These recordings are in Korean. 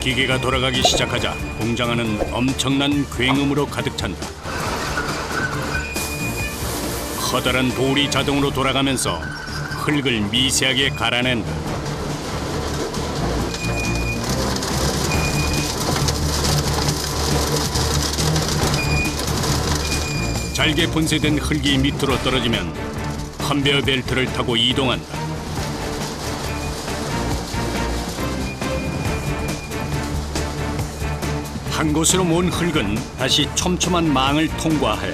기계가 돌아가기 시작하자 공장 안은 엄청난 굉음으로 가득 찬다. 커다란 돌이 자동으로 돌아가면서 흙을 미세하게 갈아낸다. 잘게 분쇄된 흙이 밑으로 떨어지면 컨베어 벨트를 타고 이동한다. 한 곳으로 모은 흙은 다시 촘촘한 망을 통과해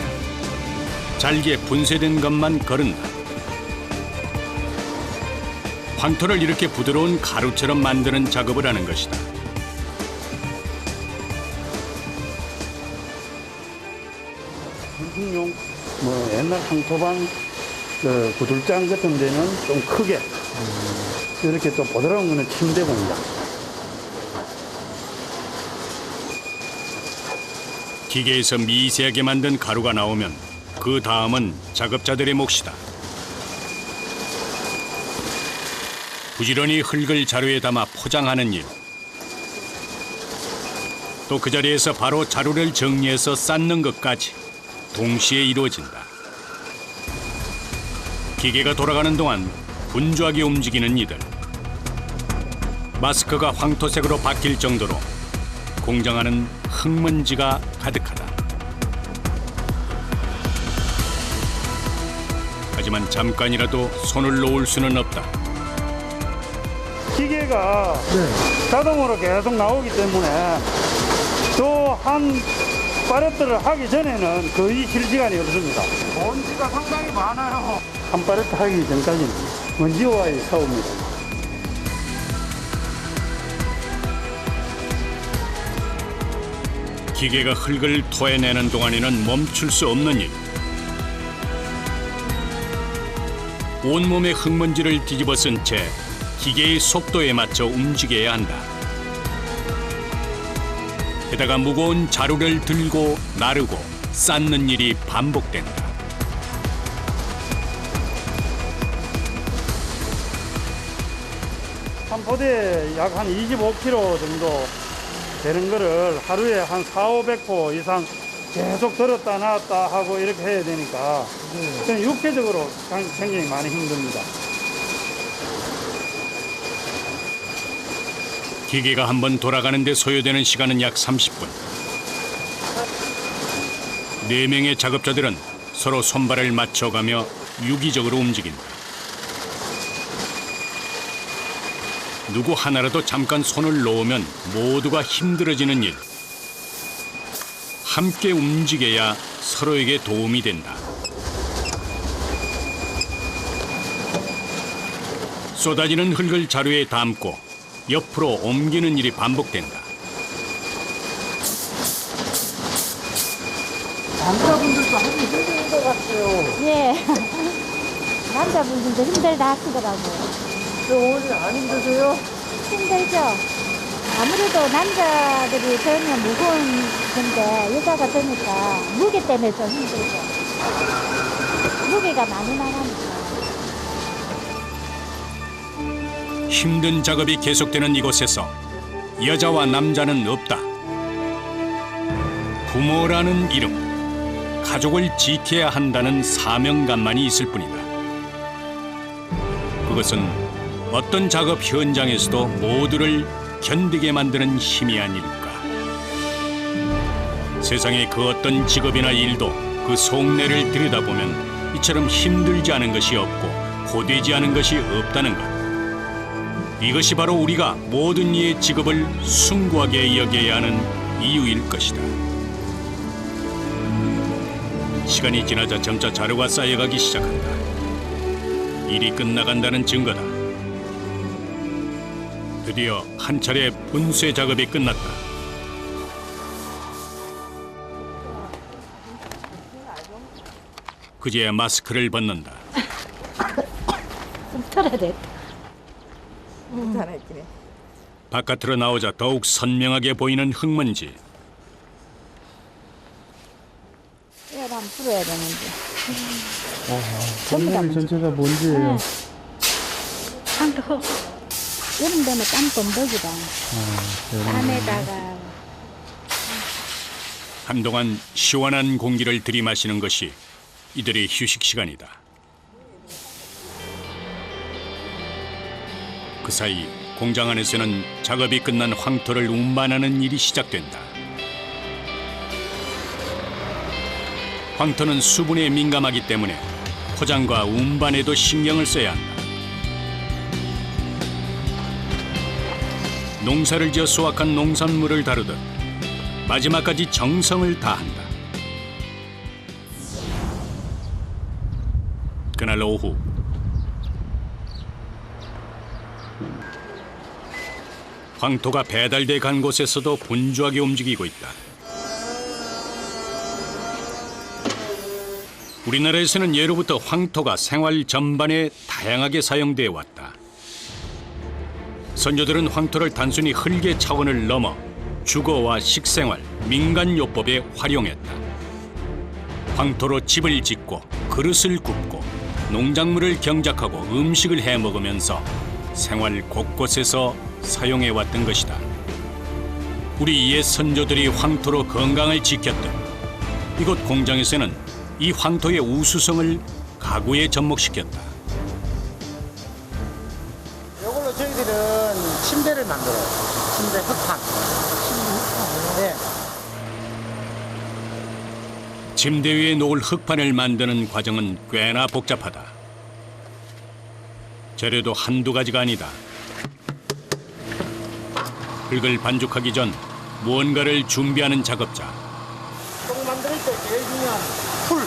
잘게 분쇄된 것만 거른다. 황토를 이렇게 부드러운 가루처럼 만드는 작업을 하는 것이다. hunting용 옛날 황토방 구들장 같은 데는 좀 크게 이렇게 또 부드러운 거는 침대봉이다. 기계에서 미세하게 만든 가루가 나오면 그 다음은 작업자들의 몫이다. 부지런히 흙을 자루에 담아 포장하는 일. 또 그 자리에서 바로 자루를 정리해서 쌓는 것까지 동시에 이루어진다. 기계가 돌아가는 동안 분주하게 움직이는 이들. 마스크가 황토색으로 바뀔 정도로 공장 안은 흙먼지가 가득하다. 하지만 잠깐이라도 손을 놓을 수는 없다. 기계가 자동으로 계속 나오기 때문에 또 한 파레트를 하기 전에는 거의 쉴 시간이 없습니다. 먼지가 상당히 많아요. 한 파레트 하기 전까지는 먼지와의 싸움입니다. 기계가 흙을 토해내는 동안에는 멈출 수 없는 일. 온몸의 흙먼지를 뒤집어 쓴 채 기계의 속도에 맞춰 움직여야 한다. 게다가 무거운 자루를 들고 나르고 쌓는 일이 반복된다. 한 포대에 약 한 25kg 정도 되는 거를 하루에 한 400~500포 이상 계속 들었다 놨다 하고 이렇게 해야 되니까 그냥 육체적으로 굉장히 많이 힘듭니다. 기계가 한 번 돌아가는 데 소요되는 시간은 약 30분. 4명의 작업자들은 서로 손발을 맞춰가며 유기적으로 움직인다. 누구 하나라도 잠깐 손을 놓으면 모두가 힘들어지는 일. 함께 움직여야 서로에게 도움이 된다. 쏟아지는 흙을 자루에 담고 옆으로 옮기는 일이 반복된다. 남자분들도 하기 힘든 것 같아요. 예. 남자분들도 힘들다 하시더라고요. 오늘 안 힘드세요? 힘들죠? 아무래도 남자들이 들면 무거운 건데 여자가 드니까 무게 때문에 좀 힘들죠. 무게가 많이 나가니까. 힘든 작업이 계속되는 이곳에서 여자와 남자는 없다. 부모라는 이름, 가족을 지켜야 한다는 사명감만이 있을 뿐이다. 그것은 어떤 작업 현장에서도 모두를 견디게 만드는 힘이 아닐까. 세상의 그 어떤 직업이나 일도 그 속내를 들여다보면 이처럼 힘들지 않은 것이 없고 고되지 않은 것이 없다는 것. 이것이 바로 우리가 모든 이의 직업을 숭고하게 여겨야 하는 이유일 것이다. 시간이 지나자 점차 자료가 쌓여가기 시작한다. 일이 끝나간다는 증거다. 드디어 한 차례 분쇄 작업이 끝났다. 그제야 마스크를 벗는다. 좀 털어야 돼. 바깥으로 나오자 더욱 선명하게 보이는 흙먼지. 이걸 한번 풀어야 되는데. 전부 다 전체가 먼지예요. 상도 여름 되면 땀 범벅이다. 땀에다가 한동안 시원한 공기를 들이마시는 것이 이들의 휴식 시간이다. 그 사이 공장 안에서는 작업이 끝난 황토를 운반하는 일이 시작된다. 황토는 수분에 민감하기 때문에 포장과 운반에도 신경을 써야 한다. 농사를 지어 수확한 농산물을 다루듯 마지막까지 정성을 다한다. 그날 오후 황토가 배달돼 간 곳에서도 분주하게 움직이고 있다. 우리나라에서는 예로부터 황토가 생활 전반에 다양하게 사용돼 왔다. 선조들은 황토를 단순히 흙의 차원을 넘어 주거와 식생활, 민간요법에 활용했다. 황토로 집을 짓고 그릇을 굽고 농작물을 경작하고 음식을 해 먹으면서 생활 곳곳에서 사용해왔던 것이다. 우리 옛 선조들이 황토로 건강을 지켰듯 이곳 공장에서는 이 황토의 우수성을 가구에 접목시켰다. 이걸로 저희들은 침대를 만들어요. 침대 흙판. 네. 침대 위에 놓을 흙판을 만드는 과정은 꽤나 복잡하다. 재료도 한두 가지가 아니다. 흙을 반죽하기 전 무언가를 준비하는 작업자. 똥 만들 때 제일 중요한 풀.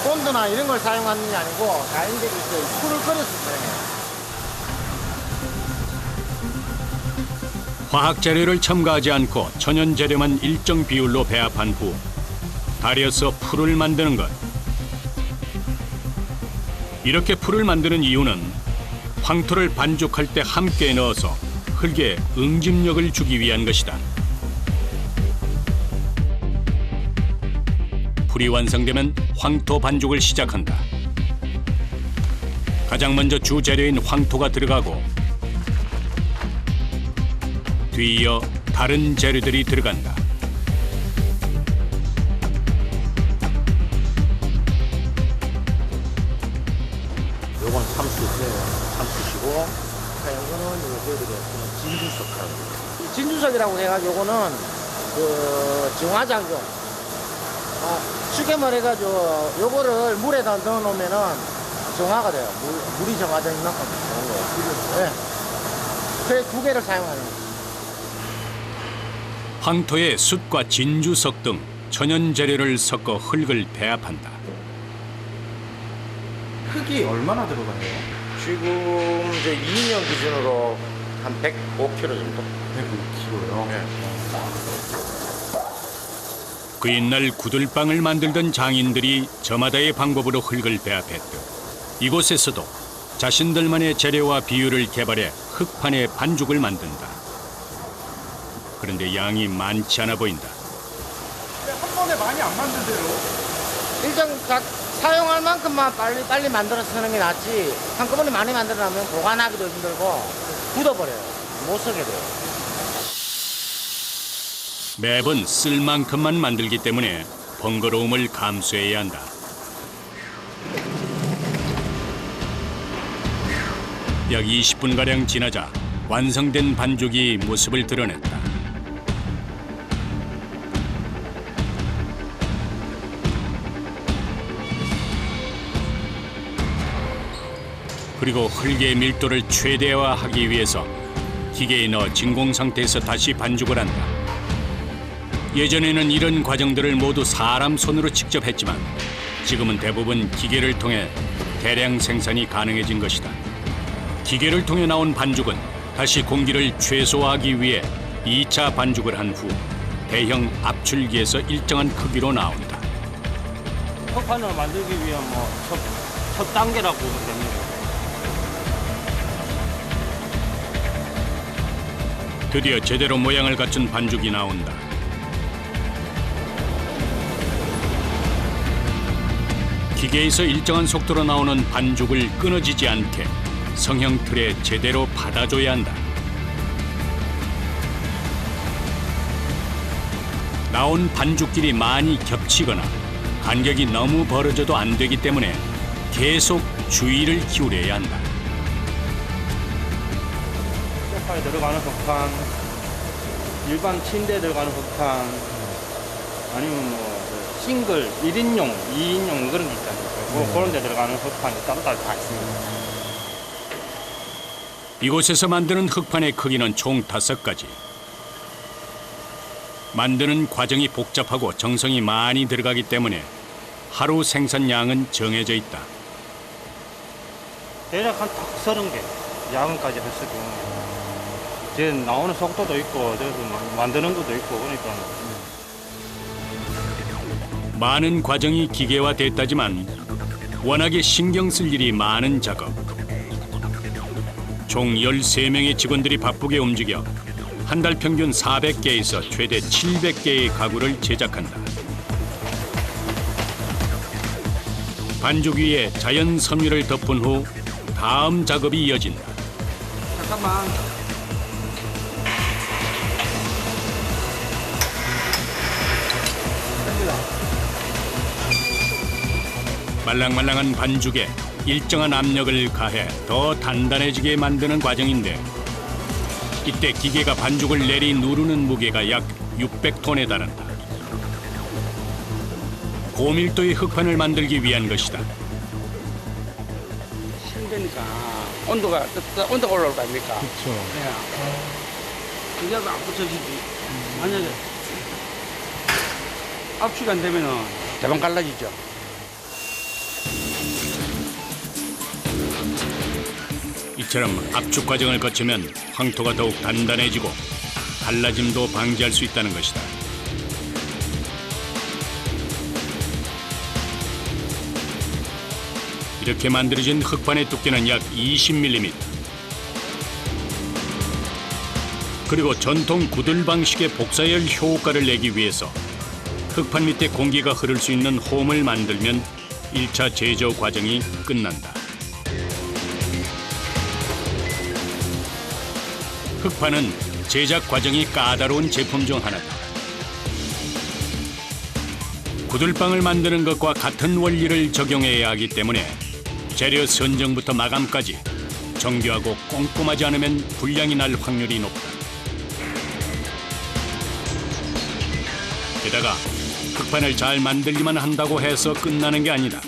본드나 이런 걸 사용하는 게 아니고 자연들이 풀을 끓여서 사용해요. 화학 재료를 첨가하지 않고 천연 재료만 일정 비율로 배합한 후 달여서 풀을 만드는 것. 이렇게 풀을 만드는 이유는 황토를 반죽할 때 함께 넣어서 흙에 응집력을 주기 위한 것이다. 풀이 완성되면 황토 반죽을 시작한다. 가장 먼저 주재료인 황토가 들어가고 뒤이어 다른 재료들이 들어간다. 요건 참숯이에요. 참숯이고, 요거는 저희들이 진주석하고. 진주석이라고 해가지고 요거는 그 정화작용. 쉽게 말해가지고 요거를 물에다 넣어놓으면은 정화가 돼요. 물이 정화된 만큼 좋은 거예요. 네. 그 두 개를 사용하는 거예요. 황토에 숯과 진주석 등 천연 재료를 섞어 흙을 배합한다. 흙이 얼마나 들어가요? 지금 이제 2년 기준으로 한 105kg 정도. 105kg요? 네. 그 옛날 구들방을 만들던 장인들이 저마다의 방법으로 흙을 배합했듯 이곳에서도 자신들만의 재료와 비율을 개발해 흙판에 반죽을 만든다. 그런데 양이 많지 않아 보인다. 한 번에 많이 안 만드세요? 일단 사용할 만큼만 빨리 만들어서 쓰는 게 낫지 한꺼번에 많이 만들어놓으면 보관하기도 힘들고 굳어버려요. 못 쓰게 돼요. 매번 쓸 만큼만 만들기 때문에 번거로움을 감수해야 한다. 약 20분가량 지나자 완성된 반죽이 모습을 드러냈다. 그리고 흙의 밀도를 최대화하기 위해서 기계에 넣어 진공 상태에서 다시 반죽을 한다. 예전에는 이런 과정들을 모두 사람 손으로 직접 했지만 지금은 대부분 기계를 통해 대량 생산이 가능해진 것이다. 기계를 통해 나온 반죽은 다시 공기를 최소화하기 위해 2차 반죽을 한 후 대형 압출기에서 일정한 크기로 나온다. 흙판을 만들기 위한 첫 단계라고 보면 됩니다. 드디어 제대로 모양을 갖춘 반죽이 나온다. 기계에서 일정한 속도로 나오는 반죽을 끊어지지 않게 성형 틀에 제대로 받아줘야 한다. 나온 반죽끼리 많이 겹치거나 간격이 너무 벌어져도 안 되기 때문에 계속 주의를 기울여야 한다. 소파에 들어가는 흑판, 일반 침대에 들어가는 흑판, 아니면 뭐 싱글 1인용, 2인용 그런 게 있잖아요. 그런 데 들어가는 흑판이 따로따로 다 있습니다. 이곳에서 만드는 흑판의 크기는 총 5가지. 만드는 과정이 복잡하고 정성이 많이 들어가기 때문에 하루 생산량은 정해져 있다. 대략 한 탁 30개, 야근까지 했을 경우에. 이제 나오는 속도도 있고, 저도 만드는 것도 있고, 그러니까. 많은 과정이 기계화됐다지만 워낙에 신경 쓸 일이 많은 작업. 총 13명의 직원들이 바쁘게 움직여 한 달 평균 400개에서 최대 700개의 가구를 제작한다. 반죽 위에 자연 섬유를 덮은 후 다음 작업이 이어진다. 잠깐만. 말랑말랑한 반죽에 일정한 압력을 가해 더 단단해지게 만드는 과정인데 이때 기계가 반죽을 내리 누르는 무게가 약 600톤에 달한다. 고밀도의 흑판을 만들기 위한 것이다. 힘드니까 온도가 올라올 거 아닙니까? 그렇죠. 네. 기계가 안 붙여지지. 만약에 압축이 안 되면은 대박 갈라지죠. 이처럼 압축 과정을 거치면 황토가 더욱 단단해지고 갈라짐도 방지할 수 있다는 것이다. 이렇게 만들어진 흑판의 두께는 약 20mm. 그리고 전통 구들 방식의 복사열 효과를 내기 위해서 흑판 밑에 공기가 흐를 수 있는 홈을 만들면 1차 제조 과정이 끝난다. 흑판은 제작 과정이 까다로운 제품 중 하나다. 구들빵을 만드는 것과 같은 원리를 적용해야 하기 때문에 재료 선정부터 마감까지 정교하고 꼼꼼하지 않으면 불량이 날 확률이 높다. 게다가 흑판을 잘 만들기만 한다고 해서 끝나는 게 아니다.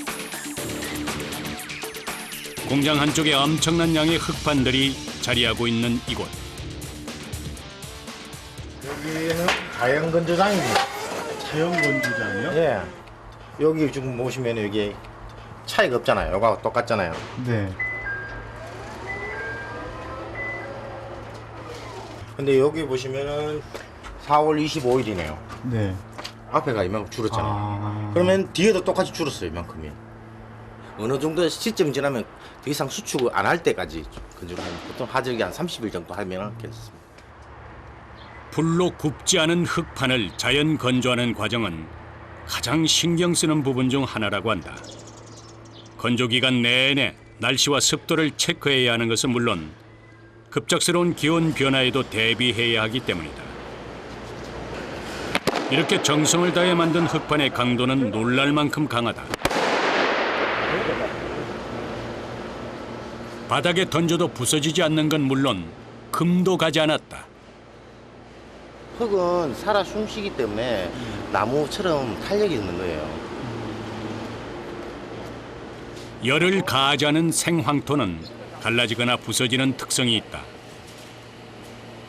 공장 한쪽에 엄청난 양의 흑판들이 자리하고 있는 이곳. 여기는 자연 건조장입니다. 자연 건조장이요? 예. 여기 지금 보시면 여기 차이가 없잖아요. 요거하고 똑같잖아요. 네. 근데 여기 보시면은 4월 25일이네요. 네. 앞에가 이만큼 줄었잖아요. 아. 그러면 뒤에도 똑같이 줄었어요, 이만큼이. 어느 정도 시점 지나면 더 이상 수축을 안 할 때까지 건조하면 보통 하절기 한 30일 정도 하면 괜찮습니다. 불로 굽지 않은 흑판을 자연 건조하는 과정은 가장 신경 쓰는 부분 중 하나라고 한다. 건조 기간 내내 날씨와 습도를 체크해야 하는 것은 물론 급작스러운 기온 변화에도 대비해야 하기 때문이다. 이렇게 정성을 다해 만든 흑판의 강도는 놀랄 만큼 강하다. 바닥에 던져도 부서지지 않는 건 물론 금도 가지 않았다. 흙은 살아 숨쉬기 때문에 나무처럼 탄력이 있는 거예요. 열을 가하지 않은 생황토는 갈라지거나 부서지는 특성이 있다.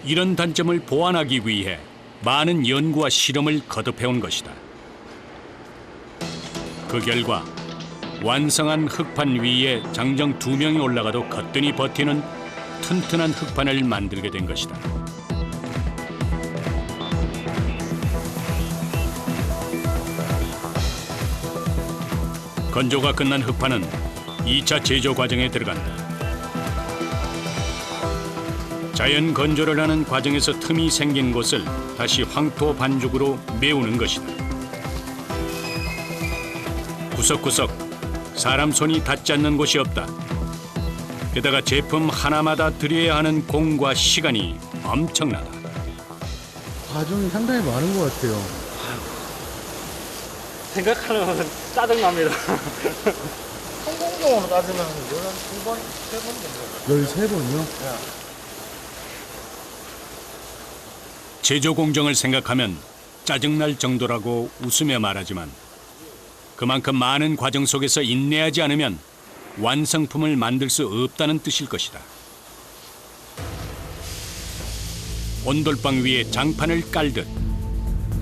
이런 단점을 보완하기 위해 많은 연구와 실험을 거듭해온 것이다. 그 결과 완성한 흑판 위에 장정 2명이 올라가도 거뜬히 버티는 튼튼한 흑판을 만들게 된 것이다. 건조가 끝난 흑판은 2차 제조 과정에 들어간다. 자연 건조를 하는 과정에서 틈이 생긴 곳을 다시 황토 반죽으로 메우는 것이다. 구석구석 사람 손이 닿지 않는 곳이 없다. 게다가 제품 하나마다 들여야 하는 공과 시간이 엄청나다. 과정이 상당히 많은 것 같아요. 생각하면 짜증납니다. 성공적으로 따지면 12번, 3번 정도. 13번이요? 제조 공정을 생각하면 짜증날 정도라고 웃으며 말하지만 그만큼 많은 과정 속에서 인내하지 않으면 완성품을 만들 수 없다는 뜻일 것이다. 온돌방 위에 장판을 깔듯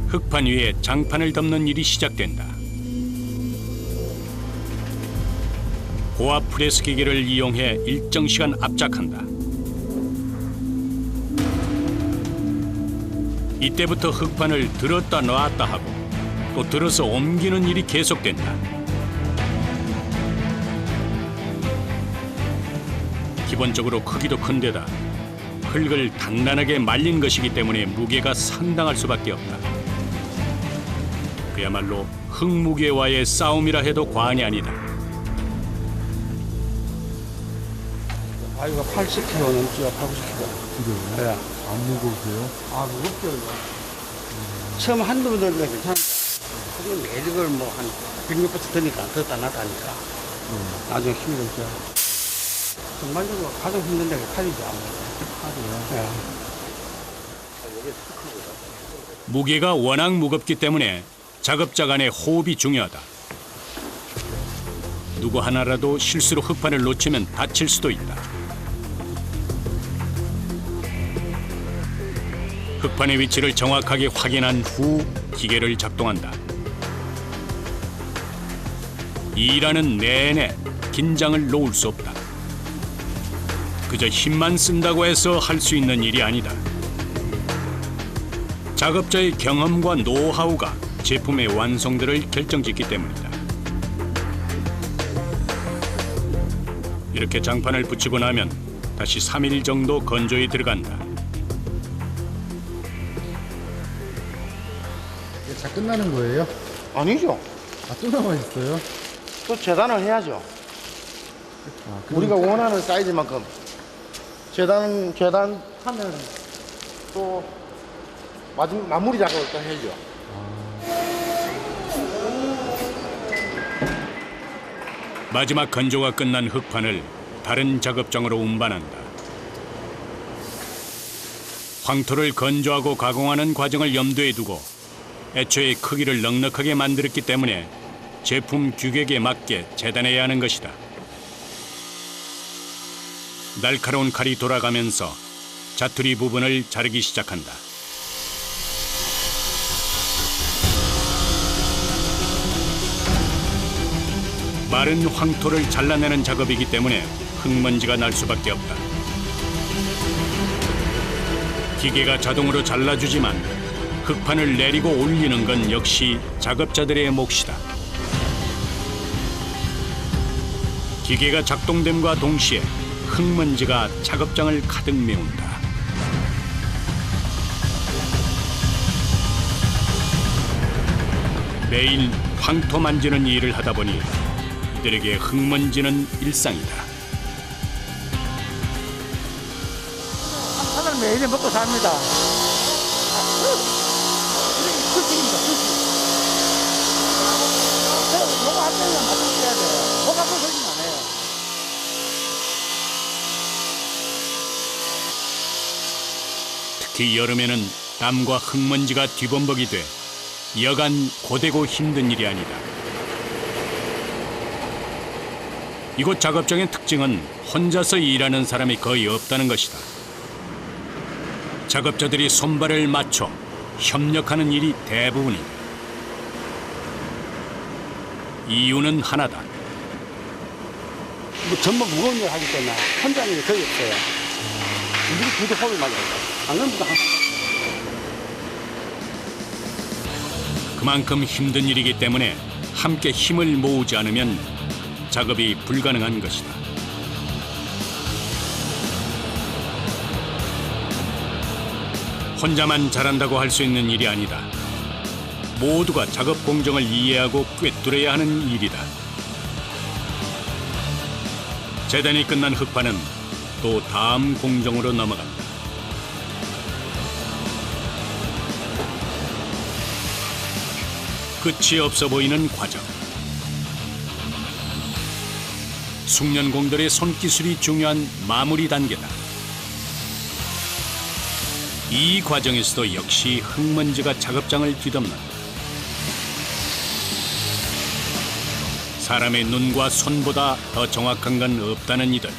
흙판 위에 장판을 덮는 일이 시작된다. 고압 프레스 기계를 이용해 일정 시간 압착한다. 이때부터 흙판을 들었다 놨다 하고 또 들어서 옮기는 일이 계속된다. 기본적으로 크기도 큰데다 흙을 단단하게 말린 것이기 때문에 무게가 상당할 수밖에 없다. 그야말로 흙 무게와의 싸움이라 해도 과언이 아니다. 아이가 80kg 넘지요, 80kg. 그래요? 네. 안 무거우세요? 아, 무겁죠, 이거. 처음 한두 번 들면 괜찮은데, 그게 매일 이걸 뭐 한 100몇부터 드니까, 더 낫다 하니까. 나중에 힘이 들죠. 전반적으로 가장 힘든 데가 칼이죠, 아무래도. 칼이요? 네. 무게가 워낙 무겁기 때문에 작업자 간의 호흡이 중요하다. 누구 하나라도 실수로 흙판을 놓치면 다칠 수도 있다. 흙판의 위치를 정확하게 확인한 후 기계를 작동한다. 일하는 내내 긴장을 놓을 수 없다. 그저 힘만 쓴다고 해서 할 수 있는 일이 아니다. 작업자의 경험과 노하우가 제품의 완성도를 결정짓기 때문이다. 이렇게 장판을 붙이고 나면 다시 3일 정도 건조에 들어간다. 이게 다 끝나는 거예요? 아니죠. 아, 또 남아 있어요? 또 재단을 해야죠. 아, 우리가 원하는 사이즈만큼 재단하면 또 마무리 작업을 또 해야죠. 마지막 건조가 끝난 흙판을 다른 작업장으로 운반한다. 황토를 건조하고 가공하는 과정을 염두에 두고 애초에 크기를 넉넉하게 만들었기 때문에 제품 규격에 맞게 재단해야 하는 것이다. 날카로운 칼이 돌아가면서 자투리 부분을 자르기 시작한다. 마른 황토를 잘라내는 작업이기 때문에 흙먼지가 날 수밖에 없다. 기계가 자동으로 잘라주지만 흙판을 내리고 올리는 건 역시 작업자들의 몫이다. 기계가 작동됨과 동시에 흙먼지가 작업장을 가득 메운다. 매일 황토 만지는 일을 하다 보니 이들에게 흙먼지는 일상이다. 하나는 매일 먹고 삽니다. 술집입니다, 술집. 요거 한 병은 맞춰줘야 돼요. 뭐가 그 소리는 안 해요. 특히 여름에는 땀과 흙먼지가 뒤범벅이 돼 여간 고되고 힘든 일이 아니다. 이곳 작업장의 특징은 혼자서 일하는 사람이 거의 없다는 것이다. 작업자들이 손발을 맞춰 협력하는 일이 대부분이다. 이유는 하나다. 뭐 전부 무거운 일 하기 때문에 혼자 하는 게 거의 없어요. 우리 구도 호흡이 맞아요. 안 그러면 항상. 그만큼 힘든 일이기 때문에 함께 힘을 모으지 않으면 작업이 불가능한 것이다. 혼자만 잘한다고 할 수 있는 일이 아니다. 모두가 작업 공정을 이해하고 꿰뚫어야 하는 일이다. 재단이 끝난 흑판은 또 다음 공정으로 넘어간다. 끝이 없어 보이는 과정. 숙련공들의 손기술이 중요한 마무리 단계다. 이 과정에서도 역시 흙먼지가 작업장을 뒤덮는다. 사람의 눈과 손보다 더 정확한 건 없다는 이들.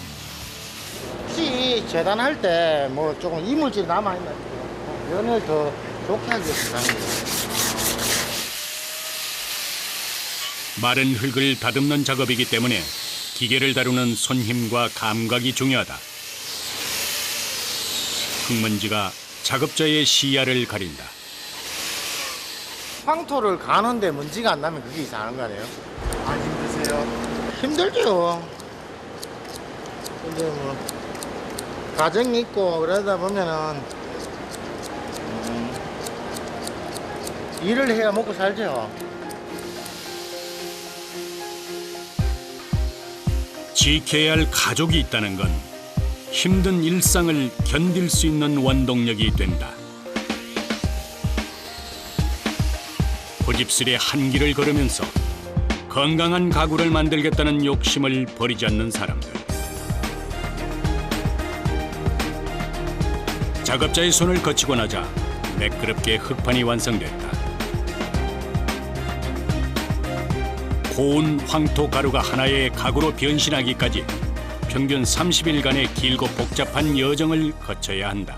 혹시 재단할 때 뭐 조금 이물질이 남아있나 면을 더 좋게 하기 위해서 하는 거예요. 마른 흙을 다듬는 작업이기 때문에 기계를 다루는 손힘과 감각이 중요하다. 흙먼지가 작업자의 시야를 가린다. 황토를 가는데 먼지가 안 나면 그게 이상한 거 아니에요? 안 힘드세요? 힘들죠. 근데 뭐 과정이 있고 그러다 보면은 일을 해야 먹고 살죠. 지켜야 할 가족이 있다는 건 힘든 일상을 견딜 수 있는 원동력이 된다. 고집스레 한 길을 걸으면서 건강한 가구를 만들겠다는 욕심을 버리지 않는 사람들. 작업자의 손을 거치고 나자 매끄럽게 흙판이 완성됐다. 고운 황토 가루가 하나의 가구로 변신하기까지 평균 30일간의 길고 복잡한 여정을 거쳐야 한다.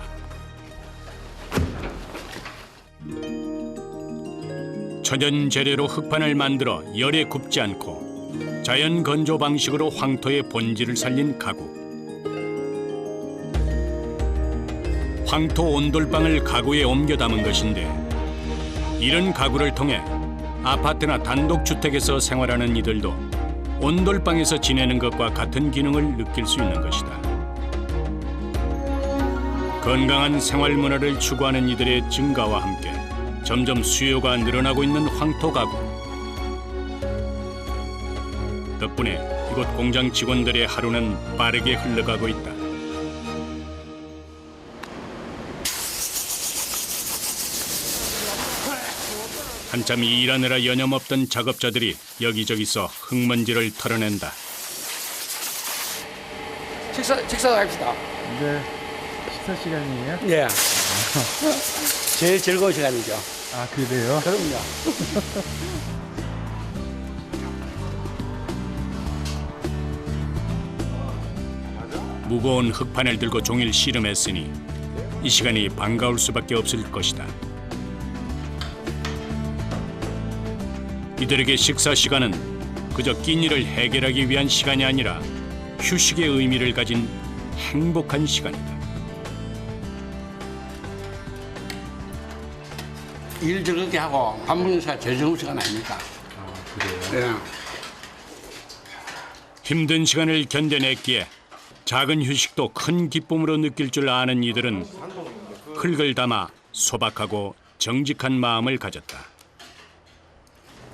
천연 재료로 흙판을 만들어 열에 굽지 않고 자연 건조 방식으로 황토의 본질을 살린 가구. 황토 온돌방을 가구에 옮겨 담은 것인데 이런 가구를 통해 아파트나 단독주택에서 생활하는 이들도 온돌방에서 지내는 것과 같은 기능을 느낄 수 있는 것이다. 건강한 생활 문화를 추구하는 이들의 증가와 함께 점점 수요가 늘어나고 있는 황토 가구. 덕분에 이곳 공장 직원들의 하루는 빠르게 흘러가고 있다. 한참 일하느라 여념없던 작업자들이 여기저기서 흙먼지를 털어낸다. 식사 합시다. 이제 식사 시간이에요? 예. 제일 즐거운 시간이죠. 아, 그래요? 그럼요. 무거운 흙판을 들고 종일 씨름했으니 이 시간이 반가울 수밖에 없을 것이다. 이들에게 식사 시간은 그저 끼니를 해결하기 위한 시간이 아니라 휴식의 의미를 가진 행복한 시간이다. 일 즐겁게 하고 밥 먹는 시간 제일 좋은 시간 아닙니까? 그래요? 예. 힘든 시간을 견뎌냈기에 작은 휴식도 큰 기쁨으로 느낄 줄 아는 이들은 흙을 담아 소박하고 정직한 마음을 가졌다.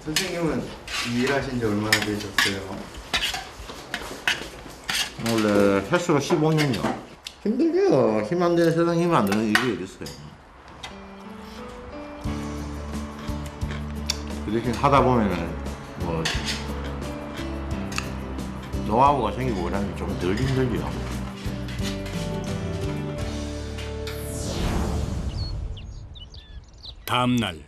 선생님은 일하신 지 얼마나 되셨어요? 원래 횟수로 15년이요. 힘들죠. 힘 안 되는 세상 힘 안 되는 일이 어디 있어요. 이렇게 하다 보면은 뭐 노하우가 생기고 그러면 좀 덜 힘들죠. 다음 날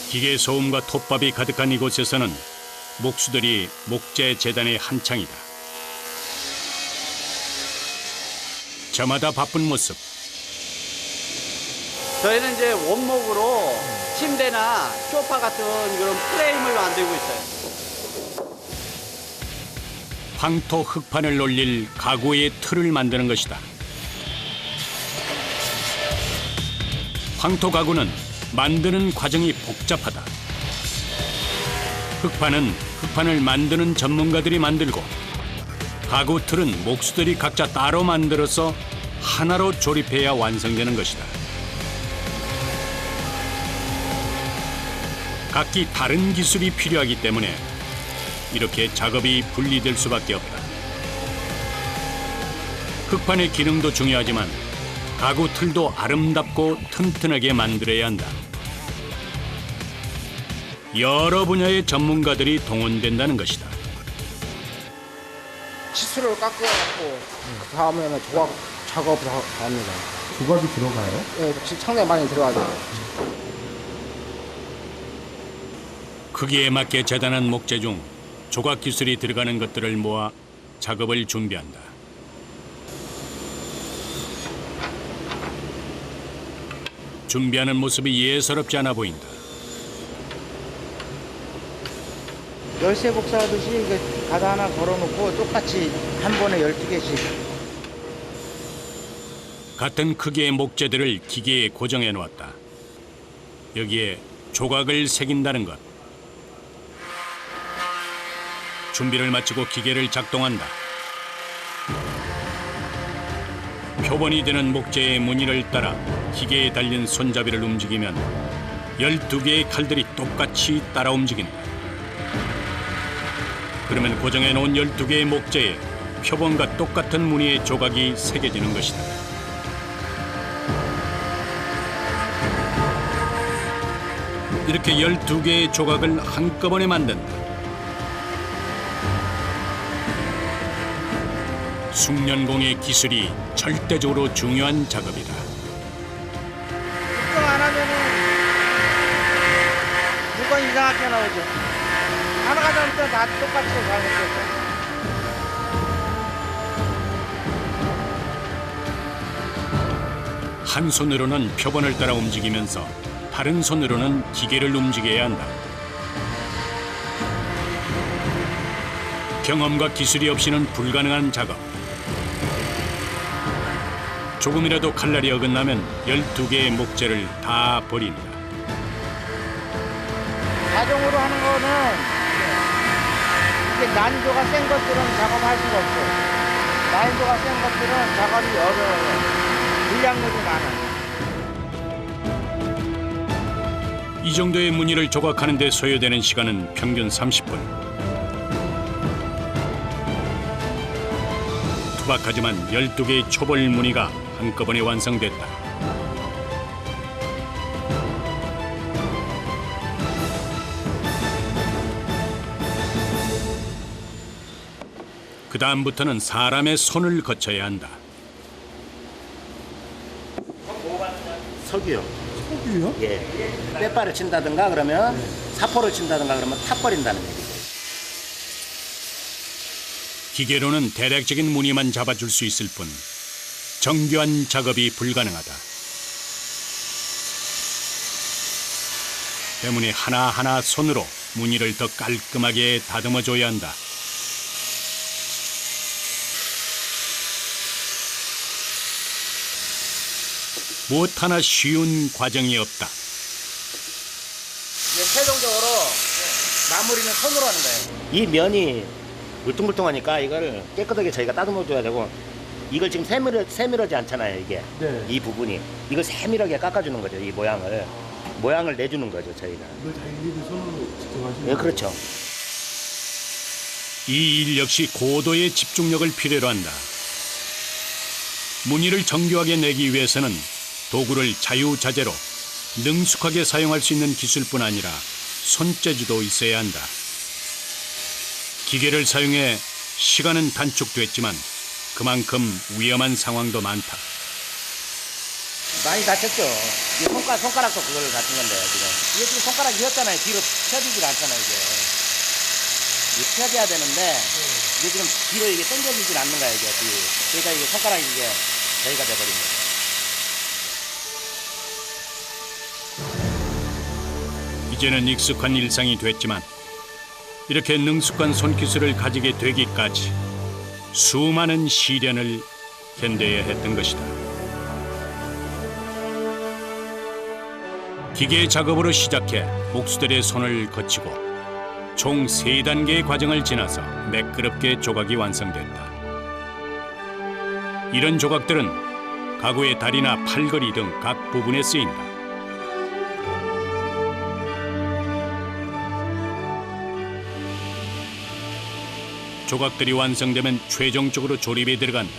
기계 소음과 톱밥이 가득한 이곳에서는 목수들이 목재 재단에 한창이다. 저마다 바쁜 모습. 저희는 이제 원목으로 침대나 소파 같은 그런 프레임을 만들고 있어요. 황토 흙판을 올릴 가구의 틀을 만드는 것이다. 황토 가구는 만드는 과정이 복잡하다. 흙판을 만드는 전문가들이 만들고 가구 틀은 목수들이 각자 따로 만들어서 하나로 조립해야 완성되는 것이다. 각기 다른 기술이 필요하기 때문에 이렇게 작업이 분리될 수밖에 없다. 흙판의 기능도 중요하지만 가구 틀도 아름답고 튼튼하게 만들어야 한다. 여러 분야의 전문가들이 동원된다는 것이다. 치수를 깎아갖고 그 다음에는 조각 작업을 합니다. 조각이 들어가요? 예, 상당히 많이 들어가죠. 크기에 맞게 재단한 목재 중 조각 기술이 들어가는 것들을 모아 작업을 준비한다. 준비하는 모습이 예사롭지 않아 보인다. 열쇠 복사하듯이 이게 가다 하나 걸어놓고 똑같이 한 번에 12개씩. 같은 크기의 목재들을 기계에 고정해 놓았다. 여기에 조각을 새긴다는 것. 준비를 마치고 기계를 작동한다. 표본이 되는 목재의 무늬를 따라 기계에 달린 손잡이를 움직이면 12개의 칼들이 똑같이 따라 움직인다. 그러면 고정해 놓은 12개의 목재에 표본과 똑같은 무늬의 조각이 새겨지는 것이다. 이렇게 12개의 조각을 한꺼번에 만든다. 숙련공의 기술이 절대적으로 중요한 작업이다. 걱정 안 하면은 물건 이상하게 나오죠. 하나가 잘못되면 다 똑같이 잘못되죠. 한 손으로는 표본을 따라 움직이면서 다른 손으로는 기계를 움직여야 한다. 경험과 기술이 없이는 불가능한 작업. 조금이라도 칼날이 어긋나면 12개의 목재를 다 버린다. 자동으로 하는 거는 이게 난이도가 센 것들은 작업할 수가 없어요. 난이도가 센 것들은 작업이 어려워요. 물량력이 많아요. 이 정도의 무늬를 조각하는 데 소요되는 시간은 평균 30분. 투박하지만 12개의 초벌 무늬가 한꺼번에 완성됐다. 그 다음부터는 사람의 손을 거쳐야 한다. 석유요. 석유요? 예. 빼빠를 친다든가 그러면 사포를 친다든가 그러면 타 버린다는 얘기죠. 기계로는 대략적인 무늬만 잡아줄 수 있을 뿐 정교한 작업이 불가능하다. 때문에 하나하나 손으로 무늬를 더 깔끔하게 다듬어줘야 한다. 무엇 하나 쉬운 과정이 없다. 최종적으로 마무리는 손으로 하는 거예요. 이 면이 울퉁불퉁하니까 이걸 깨끗하게 저희가 다듬어줘야 되고, 이걸 지금 세밀하지 않잖아요, 이게. 네. 이 부분이. 이걸 세밀하게 깎아주는 거죠, 이 모양을. 모양을 내주는 거죠, 저희가. 이걸 다 일일이 손으로 직접 하시는 예, 그렇죠. 이 일 역시 고도의 집중력을 필요로 한다. 무늬를 정교하게 내기 위해서는 도구를 자유자재로 능숙하게 사용할 수 있는 기술뿐 아니라 손재주도 있어야 한다. 기계를 사용해 시간은 단축됐지만 그만큼 위험한 상황도 많다. 많이 다쳤죠. 이 손가락도 그걸 다친 건데요, 지금. 이게 지금 손가락이 휘었잖아요. 뒤로 펴지질 않잖아요, 이게. 이게 펴져야 되는데, 이게 지금 뒤로 이게 당겨지질 않는 거예요, 이게. 뒤로. 그러니까 이게 손가락이 이게 저희가 돼버린 거예요. 이제는 익숙한 일상이 됐지만 이렇게 능숙한 손기술을 가지게 되기까지 수많은 시련을 견뎌야 했던 것이다. 기계 작업으로 시작해 목수들의 손을 거치고 총 3단계의 과정을 지나서 매끄럽게 조각이 완성됐다. 이런 조각들은 가구의 다리나 팔걸이 등 각 부분에 쓰인다. 조각들이 완성되면 최종적으로 조립에 들어간다.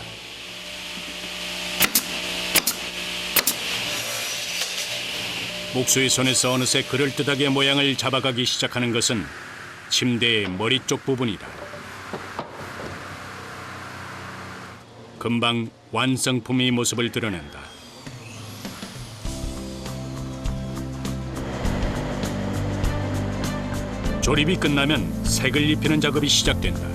목수의 손에서 어느새 그럴듯하게 모양을 잡아가기 시작하는 것은 침대의 머리 쪽 부분이다. 금방 완성품의 모습을 드러낸다. 조립이 끝나면 색을 입히는 작업이 시작된다.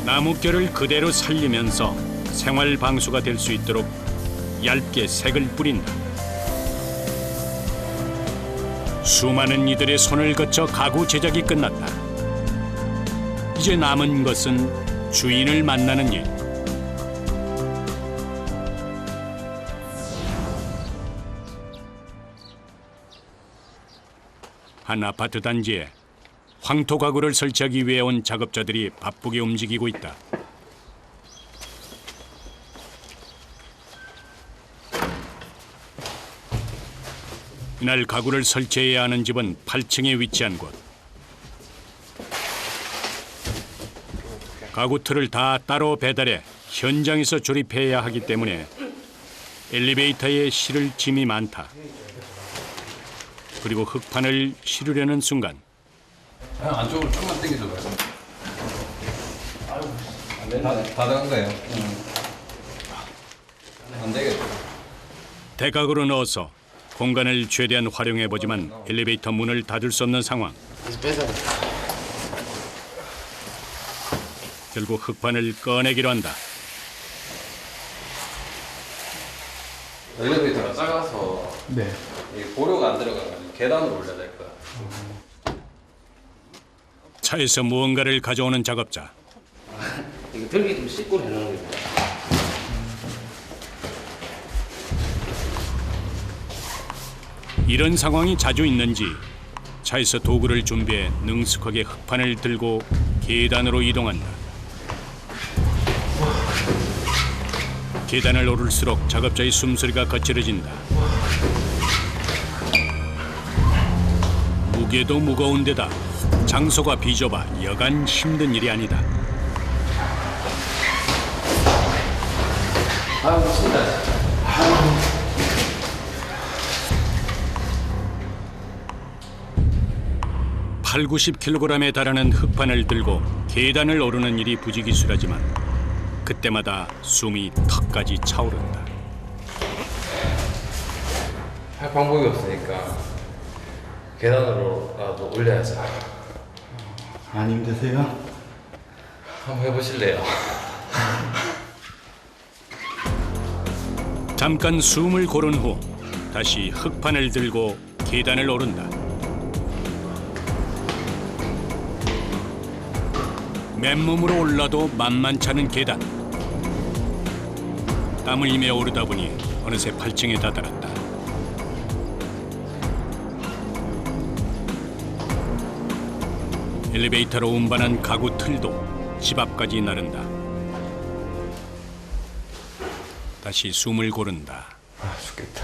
나뭇결을 그대로 살리면서 생활 방수가 될 수 있도록 얇게 색을 뿌린다. 수많은 이들의 손을 거쳐 가구 제작이 끝났다. 이제 남은 것은 주인을 만나는 일. 한 아파트 단지에 황토 가구를 설치하기 위해 온 작업자들이 바쁘게 움직이고 있다. 이날 가구를 설치해야 하는 집은 8층에 위치한 곳. 가구 틀을 다 따로 배달해 현장에서 조립해야 하기 때문에 엘리베이터에 실을 짐이 많다. 그리고 흙판을 실으려는 순간 안쪽으로 좀만 당겨줘봐요. 다 들어간 거예요. 안 되겠다. 대각으로 넣어서 공간을 최대한 활용해보지만 엘리베이터 문을 닫을 수 없는 상황. 결국 흙판을 꺼내기로 한다. 엘리베이터가 작아서 네. 이 고려가 안 들어가가지고 계단으로 올려야 될 거야. 차에서 무언가를 가져오는 작업자. 이거 들기 좀 씻고 해놓는 거예요. 이런 상황이 자주 있는지 차에서 도구를 준비해 능숙하게 흙판을 들고 계단으로 이동한다. 계단을 오를수록 작업자의 숨소리가 거칠어진다. 무게도 무거운 데다 장소가 비좁아 여간 힘든 일이 아니다. 아이고 진짜. 80-90kg에 달하는 흙판을 들고 계단을 오르는 일이 부지기수라지만 그때마다 숨이 턱까지 차오른다. 할 방법이 없으니까 계단으로라도 올려야죠. 안 힘드세요? 한번 해보실래요? 잠깐 숨을 고른 후 다시 흙판을 들고 계단을 오른다. 맨몸으로 올라도 만만치 않은 계단. 땀을 흘리며 오르다 보니 어느새 8층에 다다랐다. 엘리베이터로 운반한 가구 틀도 집 앞까지 나른다. 다시 숨을 고른다. 아 죽겠다.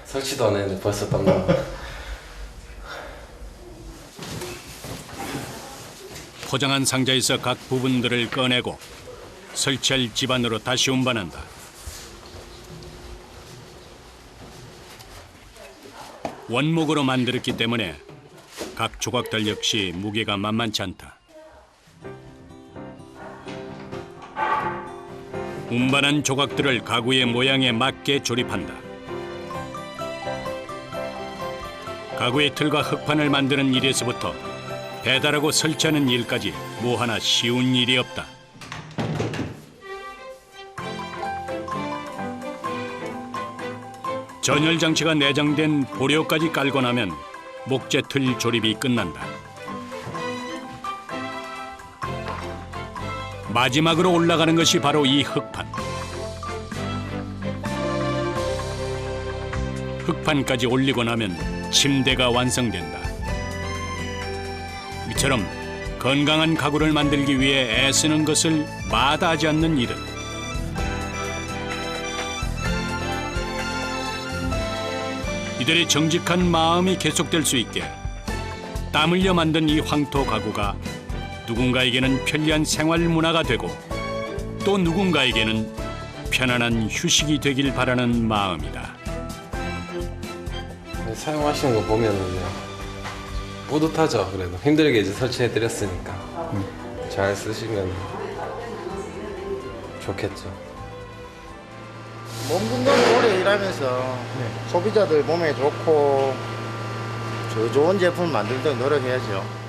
설치도 안 했는데 벌써 땀나. 포장한 상자에서 각 부분들을 꺼내고 설치할 집 안으로 다시 운반한다. 원목으로 만들었기 때문에 각 조각들 역시 무게가 만만치 않다. 운반한 조각들을 가구의 모양에 맞게 조립한다. 가구의 틀과 흙판을 만드는 일에서부터 배달하고 설치하는 일까지 뭐 하나 쉬운 일이 없다. 전열 장치가 내장된 보료까지 깔고 나면 목재 틀 조립이 끝난다. 마지막으로 올라가는 것이 바로 이 흙판. 흙판까지 올리고 나면 침대가 완성된다. 이처럼 건강한 가구를 만들기 위해 애쓰는 것을 마다하지 않는 일은 이들의 정직한 마음이 계속될 수 있게 땀 흘려 만든 이 황토 가구가 누군가에게는 편리한 생활 문화가 되고 또 누군가에게는 편안한 휴식이 되길 바라는 마음이다. 사용하시는 거 보면은요 뿌듯하죠. 그래도 힘들게 이제 설치해 드렸으니까 잘 쓰시면 좋겠죠. 몸 건강 오래 일하면서 소비자들 몸에 좋고 저 좋은 제품 만들 때 노력해야죠.